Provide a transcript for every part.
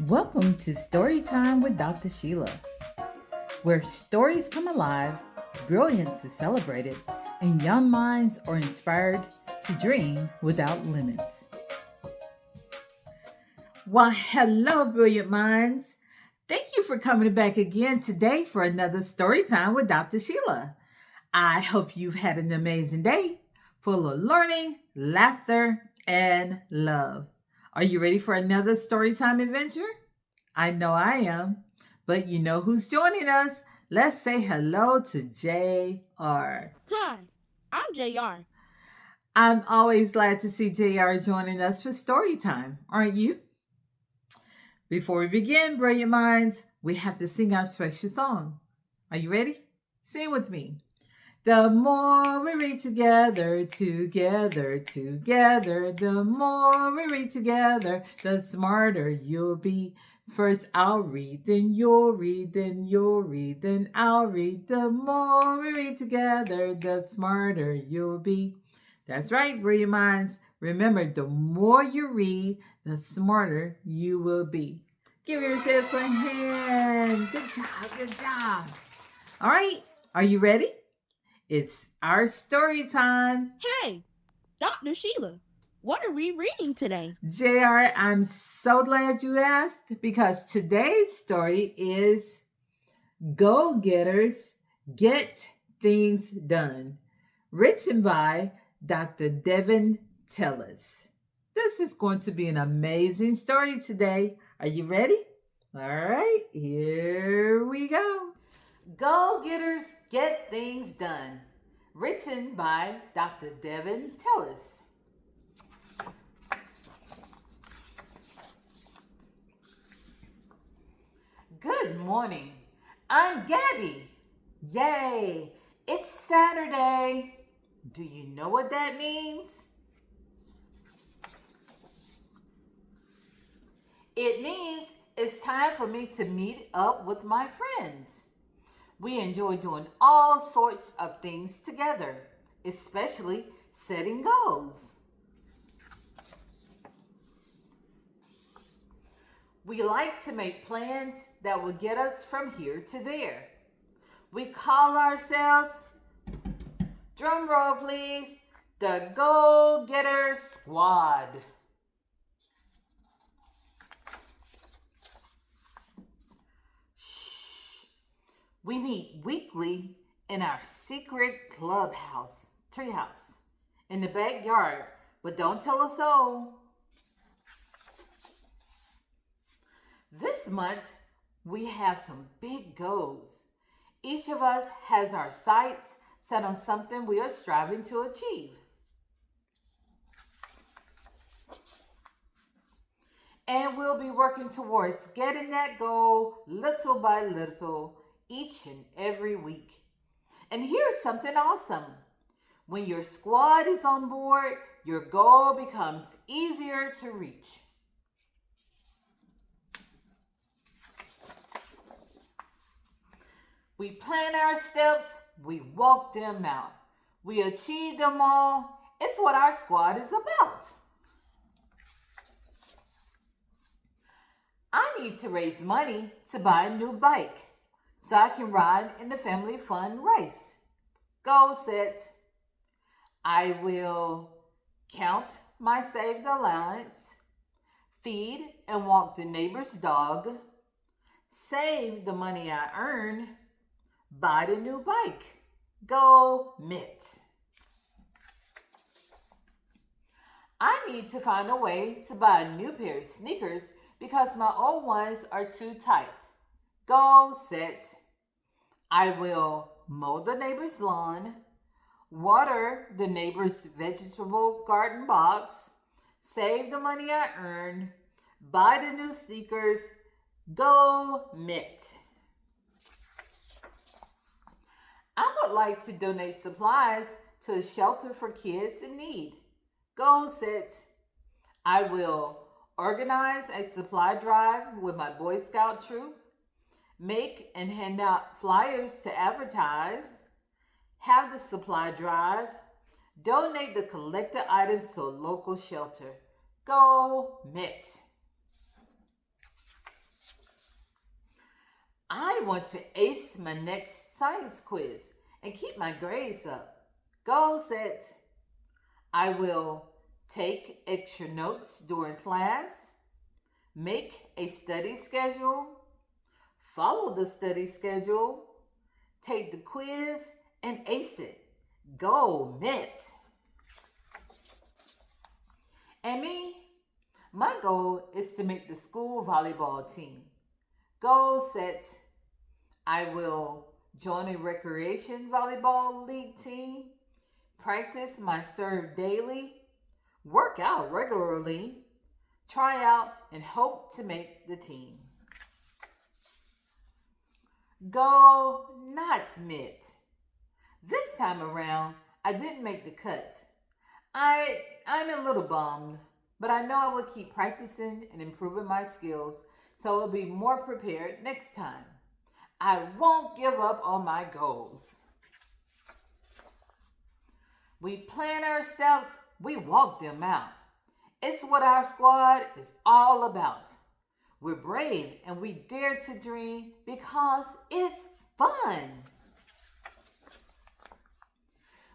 Welcome to Storytime with Dr. Sheila, where stories come alive, brilliance is celebrated, and young minds are inspired to dream without limits. Well, hello, brilliant minds. Thank you for coming back again today for another Storytime with Dr. Sheila. I hope you've had an amazing day full of learning, laughter, and love. Are you ready for another Storytime adventure? I know I am. But you know who's joining us? Let's say hello to JR. Hi, I'm JR. I'm always glad to see JR joining us for story time, aren't you? Before we begin, brilliant minds, we have to sing our special song. Are you ready? Sing with me. The more we read together, the more we read together, the smarter you'll be. First I'll read, then you'll read, then you'll read, then I'll read. The more we read together, the smarter you'll be. That's right, brilliant minds. Remember, the more you read, the smarter you will be. Give yourselves a hand. Good job, good job. All right, are you ready? It's our story time. Hey, Dr. Sheila, what are we reading today? JR, I'm so glad you asked because today's story is Go Getters Get Things Done, written by Dr. Devin Tellis. This is going to be an amazing story today. Are you ready? All right, here we go. Go Getters Get Things Done, written by Dr. Devin Tellis. Good morning. I'm Gabby. Yay! It's Saturday. Do you know what that means? It means it's time for me to meet up with my friends. We enjoy doing all sorts of things together, especially setting goals. We like to make plans that will get us from here to there. We call ourselves, drum roll please, the Go Getter Squad. We meet weekly in our secret clubhouse, treehouse, in the backyard, but don't tell us so. This month, we have some big goals. Each of us has our sights set on something we are striving to achieve. And we'll be working towards getting that goal little by little each and every week. And here's something awesome. When your squad is on board, your goal becomes easier to reach. We plan our steps, we walk them out. We achieve them all. It's what our squad is about. I need to raise money to buy a new bike so I can ride in the family fun race. Goal set. I will count my saved allowance, feed and walk the neighbor's dog, save the money I earn, buy the new bike. Go Mitt. I need to find a way to buy a new pair of sneakers because my old ones are too tight. Goal set. I will mow the neighbor's lawn, water the neighbor's vegetable garden box, save the money I earn, buy the new sneakers. Go Mitt. I would like to donate supplies to a shelter for kids in need. Goal set. I will organize a supply drive with my Boy Scout troop, make and hand out flyers to advertise, have the supply drive, donate the collected items to a local shelter. Go Mitt. I want to ace my next science quiz and keep my grades up. Goal set. I will take extra notes during class, make a study schedule, follow the study schedule, take the quiz, and ace it. Goal met. And me, my goal is to make the school volleyball team. Goal set. I will join a recreation volleyball league team, practice my serve daily, work out regularly, try out, and hope to make the team. Goal not met. This time around, I didn't make the cut. I'm a little bummed, but I know I will keep practicing and improving my skills so I'll be more prepared next time. I won't give up on my goals. We plan our steps, we walk them out. It's what our squad is all about. We're brave and we dare to dream because it's fun.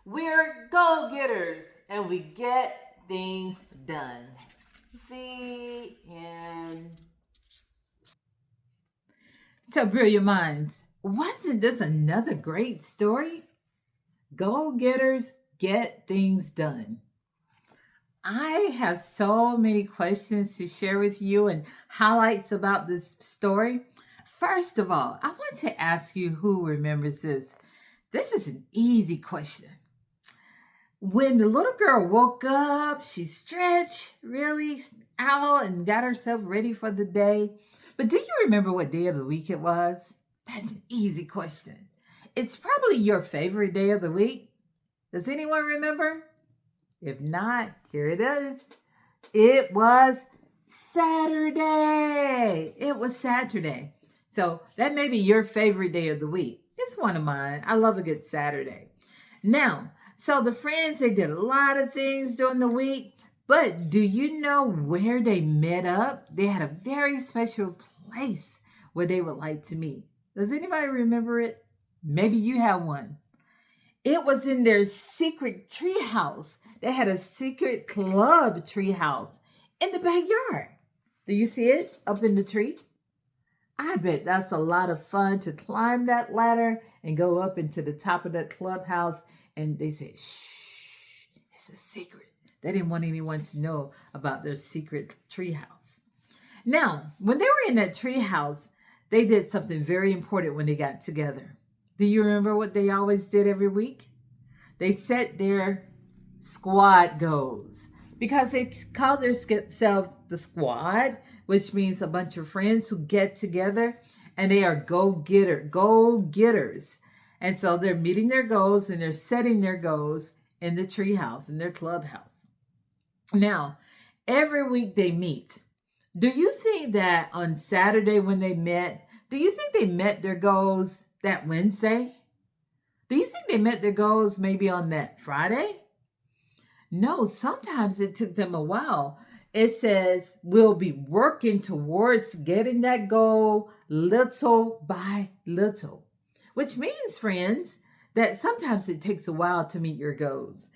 We're go-getters and we get things done. The end. So, brilliant minds, wasn't this another great story? Go-getters get things done. I have so many questions to share with you and highlights about this story. First of all, I want to ask you who remembers this. This is an easy question. When the little girl woke up, she stretched really out and got herself ready for the day. But do you remember what day of the week it was? That's an easy question. It's probably your favorite day of the week. Does anyone remember? If not, here it is. It was Saturday. It was Saturday. So that may be your favorite day of the week. It's one of mine. I love a good Saturday. Now, so the friends, they did a lot of things during the week, but do you know where they met up? They had a very special place where they would like to meet. Does anybody remember it? Maybe you have one. It was in their secret tree house. They had a secret club tree house in the backyard. Do you see it up in the tree? I bet that's a lot of fun to climb that ladder and go up into the top of that clubhouse. And they said, shh, it's a secret. They didn't want anyone to know about their secret tree house. Now, when they were in that tree house, they did something very important when they got together. Do you remember what they always did every week? They set their squad goals because they call themselves the squad, which means a bunch of friends who get together and they are go-getters. And so they're meeting their goals and they're setting their goals in the treehouse, in their clubhouse. Now, every week they meet. Do you think that on Saturday when they met, do you think they met their goals that Wednesday? Do you think they met their goals maybe on that Friday? No, sometimes it took them a while. It says we'll be working towards getting that goal little by little, which means, friends, that sometimes it takes a while to meet your goals.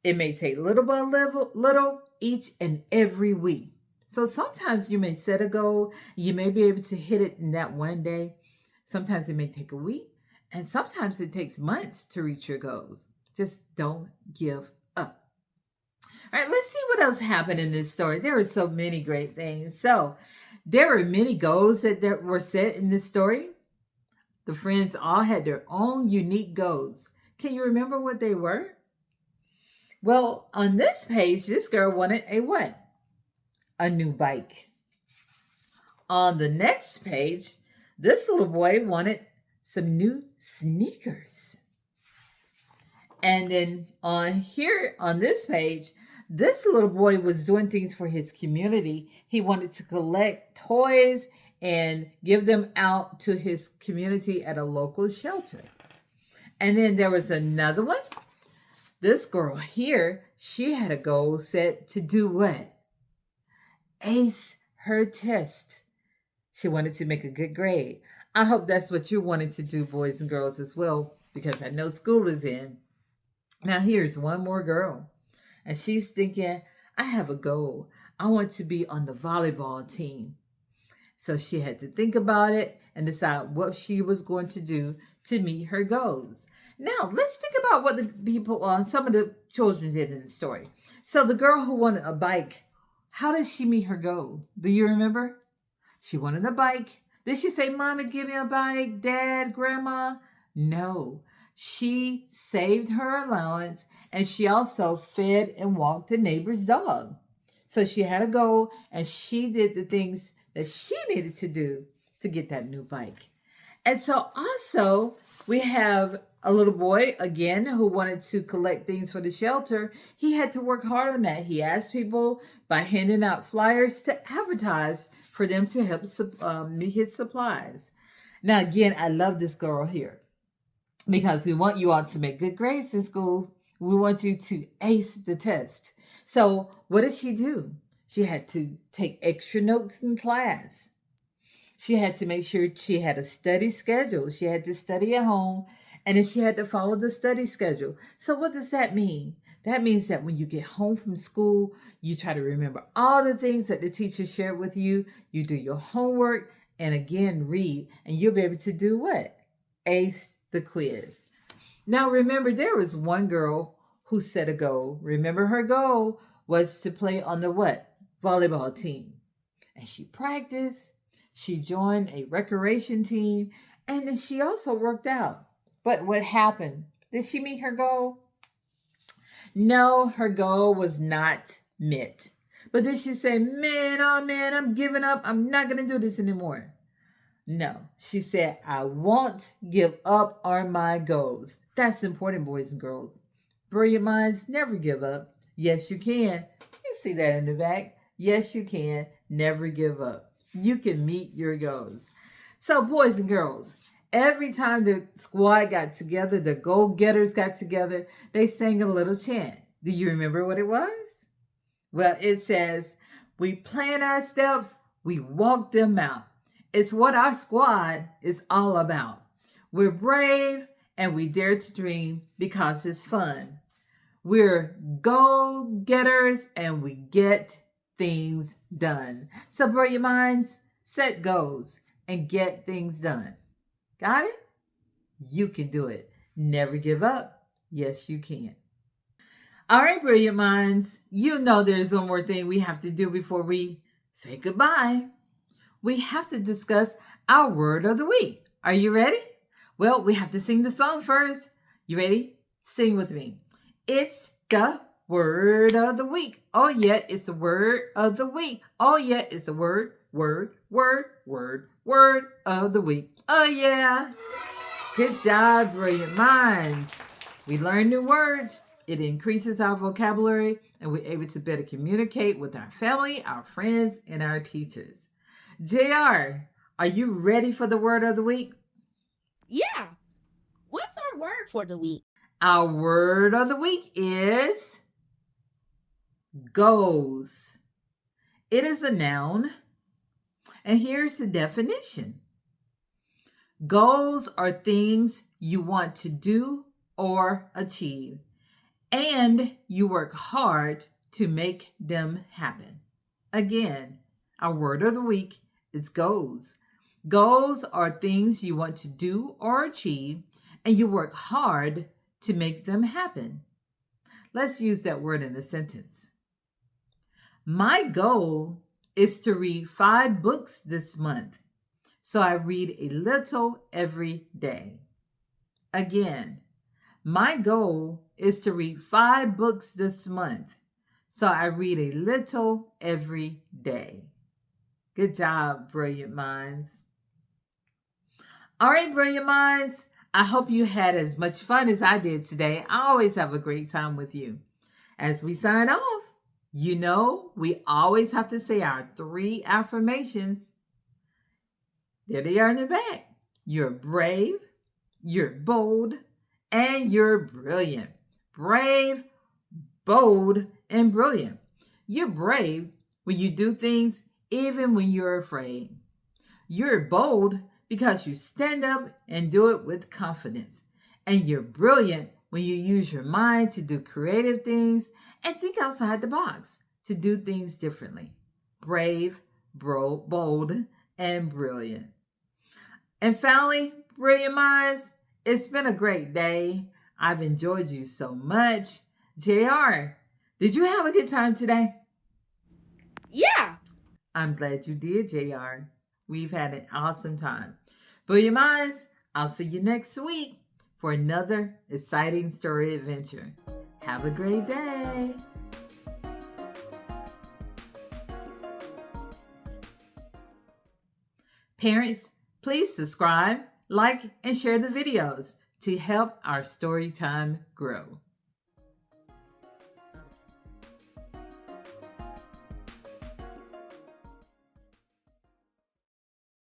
It may take little by little each and every week. So sometimes you may set a goal, you may be able to hit it in that one day. Sometimes it may take a week, and sometimes it takes months to reach your goals. Just don't give up. All right, let's see what else happened in this story. There were so many great things. So there were many goals that were set in this story. The friends all had their own unique goals. Can you remember what they were? Well, on this page, this girl wanted a what? A new bike. On the next page, this little boy wanted some new sneakers. And then on this page, this little boy was doing things for his community. He wanted to collect toys and give them out to his community at a local shelter. And then there was another one. This girl here, she had a goal set to do what? Ace her test. She wanted to make a good grade. I hope that's what you're wanting to do, boys and girls, as well, because I know school is in. Now, here's one more girl, and she's thinking, I have a goal. I want to be on the volleyball team. So she had to think about it and decide what she was going to do to meet her goals. Now, let's think about what the people some of the children did in the story. So the girl who wanted a bike, how did she meet her goal? Do you remember? She wanted a bike. Did she say, Mama, give me a bike, Dad, Grandma? No. She saved her allowance and she also fed and walked the neighbor's dog. So she had a goal and she did the things that she needed to do to get that new bike. And so also we have a little boy again who wanted to collect things for the shelter. He had to work hard on that. He asked people by handing out flyers to advertise for them to help meet his supplies. Now again, I love this girl here because we want you all to make good grades in school. We want you to ace the test. So what did she do? She had to take extra notes in class. She had to make sure she had a study schedule. She had to study at home, and then she had to follow the study schedule. So what does that mean? That means that when you get home from school, you try to remember all the things that the teacher shared with you. You do your homework and again read, and you'll be able to do what? Ace the quiz. Now remember, there was one girl who set a goal. Remember, her goal was to play on the what? Volleyball team. And she practiced. She joined a recreation team, and then she also worked out. But what happened? Did she meet her goal? No, her goal was not met. But did she say, man, oh man, I'm giving up. I'm not going to do this anymore? No, she said, I won't give up on my goals. That's important, boys and girls. Brilliant minds never give up. Yes, you can. You see that in the back. Yes, you can. Never give up. You can meet your goals. So, boys and girls, every time the squad got together, the go-getters got together, they sang a little chant. Do you remember what it was? Well, it says, we plan our steps, we walk them out. It's what our squad is all about. We're brave and we dare to dream because it's fun. We're go-getters and we get things done. So, brilliant minds, set goals and get things done. Got it? You can do it. Never give up. Yes, you can. All right, brilliant minds. You know there's one more thing we have to do before we say goodbye. We have to discuss our word of the week. Are you ready? Well, we have to sing the song first. You ready? Sing with me. It's the word of the week. Oh, yeah, it's the word of the week. Oh, yeah, it's the word of the week. Oh, yeah. Good job, brilliant minds. We learn new words. It increases our vocabulary, and we're able to better communicate with our family, our friends, and our teachers. JR, are you ready for the word of the week? Yeah. What's our word for the week? Our word of the week is goals. It is a noun, and here's the definition. Goals are things you want to do or achieve, and you work hard to make them happen. Again, our word of the week is goals. Goals are things you want to do or achieve, and you work hard to make them happen. Let's use that word in a sentence. My goal is to read 5 books this month, so I read a little every day. Again, my goal is to read 5 books this month, so I read a little every day. Good job, brilliant minds. All right, brilliant minds. I hope you had as much fun as I did today. I always have a great time with you. As we sign off, you know we always have to say our 3 affirmations. There they are in the back. You're brave, you're bold, and you're brilliant. Brave, bold, and brilliant. You're brave when you do things even when you're afraid. You're bold because you stand up and do it with confidence. And you're brilliant when you use your mind to do creative things and think outside the box to do things differently. Brave, bold, and brilliant. And finally, brilliant minds, it's been a great day. I've enjoyed you so much. JR, did you have a good time today? Yeah. I'm glad you did, JR. We've had an awesome time. Brilliant minds, I'll see you next week for another exciting story adventure. Have a great day. Parents, please subscribe, like, and share the videos to help our story time grow.